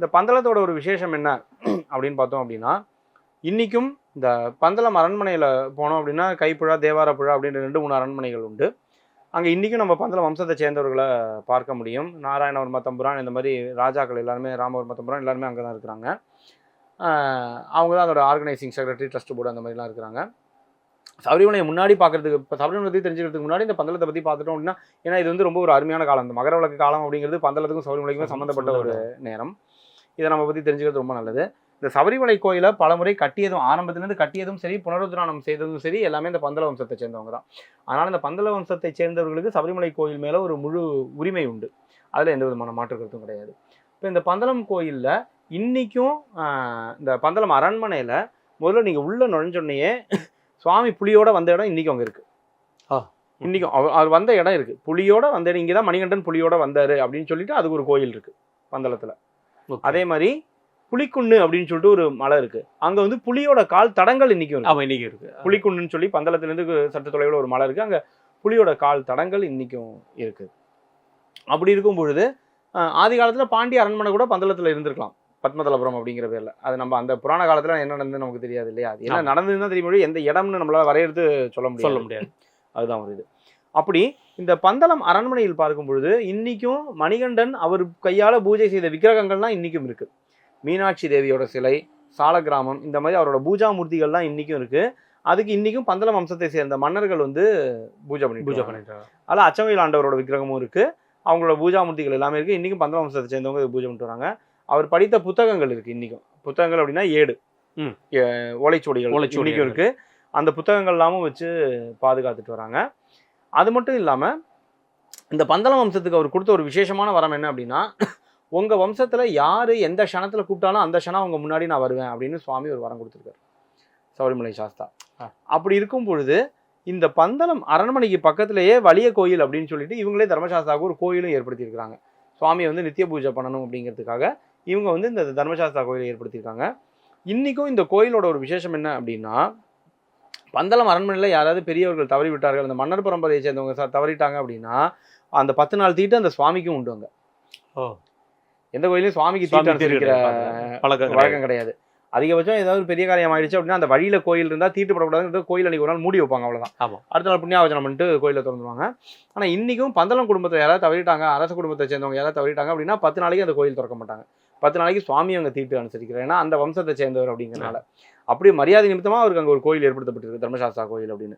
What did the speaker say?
இந்த பந்தளத்தோட ஒரு விசேஷம் என்ன அப்படின்னு பார்த்தோம் அப்படின்னா, இன்னைக்கும் இந்த பந்தளம் அரண்மனையில் போனோம் அப்படின்னா கைப்புழா தேவாரப்புழா அப்படின்ற 2-3 அரண்மனைகள் உண்டு. அங்கே இன்றைக்கும் நம்ம பந்தளம் வம்சத்தை சேர்ந்தவர்களை பார்க்க முடியும். நாராயணவர்ம தம்புரான் இந்த மாதிரி ராஜாக்கள் எல்லாருமே, ராமவர்ம தம்புரான் எல்லாருமே அங்கே தான் இருக்கிறாங்க. அவங்க தான் அதோட ஆர்கனைசிங் செக்ரட்டரி, ட்ரஸ்ட் போர்டு அந்த மாதிரிலாம் இருக்கிறாங்க. சபரிமலையை முன்னாடி பார்க்கறதுக்கு, இப்போ சபரிமலை பற்றி தெரிஞ்சுக்கிறதுக்கு முன்னாடி இந்த பந்தளத்தை பற்றி பார்த்துட்டோம் அப்படின்னா, ஏன்னா இது வந்து ரொம்ப ஒரு அருமையான காலம். இந்த மகர விளக்கு காலம் அப்படிங்கிறது பந்தளத்துக்கும் சபரிமலைக்குமே சம்மந்தப்பட்ட ஒரு நேரம். இதை நம்ம பற்றி தெரிஞ்சுக்கிறது ரொம்ப நல்லது. இந்த சபரிமலை கோயிலை பலமுறை கட்டியதும், ஆரம்பத்திலேருந்து கட்டியதும் சரி, புனருத்தாரணம் செய்ததும் சரி, எல்லாமே இந்த பந்தள வம்சத்தை சேர்ந்தவங்க தான். அதனால் இந்த பந்தள வம்சத்தை சேர்ந்தவர்களுக்கு சபரிமலை கோயில் மேலே ஒரு முழு உரிமை உண்டு. அதில் எந்த விதமான மாற்று கருத்தும் கிடையாது. இப்போ இந்த பந்தளம் கோயிலில் இன்றைக்கும் இந்த பந்தளம் அரண்மனையில் முதல்ல நீங்கள் உள்ளே நுழைஞ்சோடனேயே சுவாமி புலியோட வந்த இடம் இன்றைக்கும் அங்கே இருக்குது. இன்றைக்கும் அவர் வந்த இடம் இருக்குது, புலியோட வந்த இடம். இங்கே தான் மணிகண்டன் புலியோட வந்தார் அப்படின்னு சொல்லிட்டு அதுக்கு ஒரு கோயில் இருக்குது பந்தளத்தில். அதே மாதிரி புலிக்குன்னு அப்படின்னு சொல்லிட்டு ஒரு மலை இருக்குது. அங்கே வந்து புலியோட கால் தடங்கள் இன்றைக்கும் இருக்குது. புலிக்குன்னுன்னு சொல்லி பந்தளத்துலேருந்து சற்று தொலைவில் ஒரு மலை இருக்குது. அங்கே புலியோட கால் தடங்கள் இன்றைக்கும் இருக்குது. அப்படி இருக்கும் பொழுது ஆதி காலத்தில் பாண்டிய அரண்மனை கூட பந்தளத்தில் இருந்திருக்கலாம், பத்மதலபுரம் அப்படிங்கிற பேரில். அது நம்ம அந்த புராண காலத்தில் என்ன நடந்ததுன்னு நமக்கு தெரியாது இல்லையா? அது என்ன நடந்ததுன்னு தான் தெரியும், எந்த இடம்னு நம்மளால் வரையறுத்து சொல்ல முடியாது. அதுதான் ஒரு இது. அப்படி இந்த பந்தளம் அரண்மனையில் பார்க்கும் பொழுது இன்றைக்கும் மணிகண்டன் அவர் கையால் பூஜை செய்த விக்கிரகங்கள்லாம் இன்றைக்கும் இருக்குது. மீனாட்சி தேவியோட சிலை, சாலக்கிராமம், இந்த மாதிரி அவரோட பூஜா மூர்த்திகள்லாம் இன்றைக்கும் இருக்குது. அதுக்கு இன்றைக்கும் பந்தளம் வம்சத்தை சேர்ந்த மன்னர்கள் வந்து பூஜை பண்ணிட்டு அதில் அச்சமயில் ஆண்டவரோட விக்கிரகமும் இருக்குது. அவங்களோட பூஜா மூர்த்திகள் எல்லாமே இருக்குது. இன்றைக்கும் பந்தளம் வம்சத்தை சேர்ந்தவங்க பூஜை பண்ணிட்டு வராங்க. அவர் படித்த புத்தகங்கள் இருக்குது இன்றைக்கும். புத்தகங்கள் அப்படின்னா ஏடு, ஓலைச்சுவடிகள் இன்றைக்கும் இருக்குது. அந்த புத்தகங்கள் எல்லாமும் வச்சு பாதுகாத்துட்டு வராங்க. அது மட்டும் இல்லாமல் இந்த பந்தளம் வம்சத்துக்கு அவர் கொடுத்த ஒரு விசேஷமான வரம் என்ன அப்படின்னா, உங்கள் வம்சத்தில் யார் எந்த க்ஷணத்தில் கூப்பிட்டாலும் அந்த க்ஷணம் அவங்க முன்னாடி நான் வருவேன் அப்படின்னு சுவாமி ஒரு வரம் கொடுத்துருக்காரு, சபரிமலை சாஸ்தா. அப்படி இருக்கும் பொழுது இந்த பந்தளம் அரண்மனைக்கு பக்கத்திலேயே வலிய கோயில் அப்படின்னு சொல்லிட்டு இவங்களே தர்மசாஸ்தாவுக்கு ஒரு கோயிலும் ஏற்படுத்தியிருக்கிறாங்க. சுவாமியை வந்து நித்திய பூஜை பண்ணணும் அப்படிங்கிறதுக்காக இவங்க வந்து இந்த தர்மசாஸ்தா கோயிலை ஏற்படுத்தியிருக்காங்க. இன்றைக்கும் இந்த கோயிலோட ஒரு விசேஷம் என்ன அப்படின்னா, பந்தளம் அரண்மனையில் யாராவது பெரியவர்கள் தவறி விட்டார்கள், அந்த மன்னர் பரம்பரையை சேர்ந்தவங்க தவறிட்டாங்க அப்படின்னா அந்த 10 நாள் தீட்டு அந்த சுவாமிக்கும் உண்டு. அங்கே எந்த கோயிலையும் சுவாமிக்கு தீட்டு அனுப்பிக்கிற வழக்கம் கிடையாது. அதிகபட்சம் ஏதாவது பெரிய காரியம் ஆயிடுச்சு அப்படின்னா அந்த வழியில் கோயில் இருந்தால் தீட்டுப்படக்கூடாதுங்கிறது கோயில் அன்றைக்கி ஒரு நாள் மூடி வைப்பாங்க, அவ்வளோதான். அடுத்த நாள் புண்ணியாவச்சனம் பண்ணிட்டு கோயிலை திறந்துருவாங்க. ஆனால் இன்றைக்கும் பந்தளம் குடும்பத்தில் யாராவது தவறிட்டாங்க, அரச குடும்பத்தை சேர்ந்தவங்க யாராவது தவறிட்டாங்க அப்படின்னா 10 நாளைக்கு அந்த கோயில் திறக்க மாட்டாங்க. 10 நாளைக்கு சுவாமி அங்கே தீட்டு அனுசரிக்கிறார், ஏன்னா அந்த வம்சத்தை சேர்ந்தவர் அப்படிங்கிறனால. அப்படி மரியாதை நிமித்தமாக அவருக்கு அங்கே ஒரு கோயில் ஏற்படுத்தப்பட்டிருக்கு, தர்மசாஸ்தா கோயில் அப்படின்னு.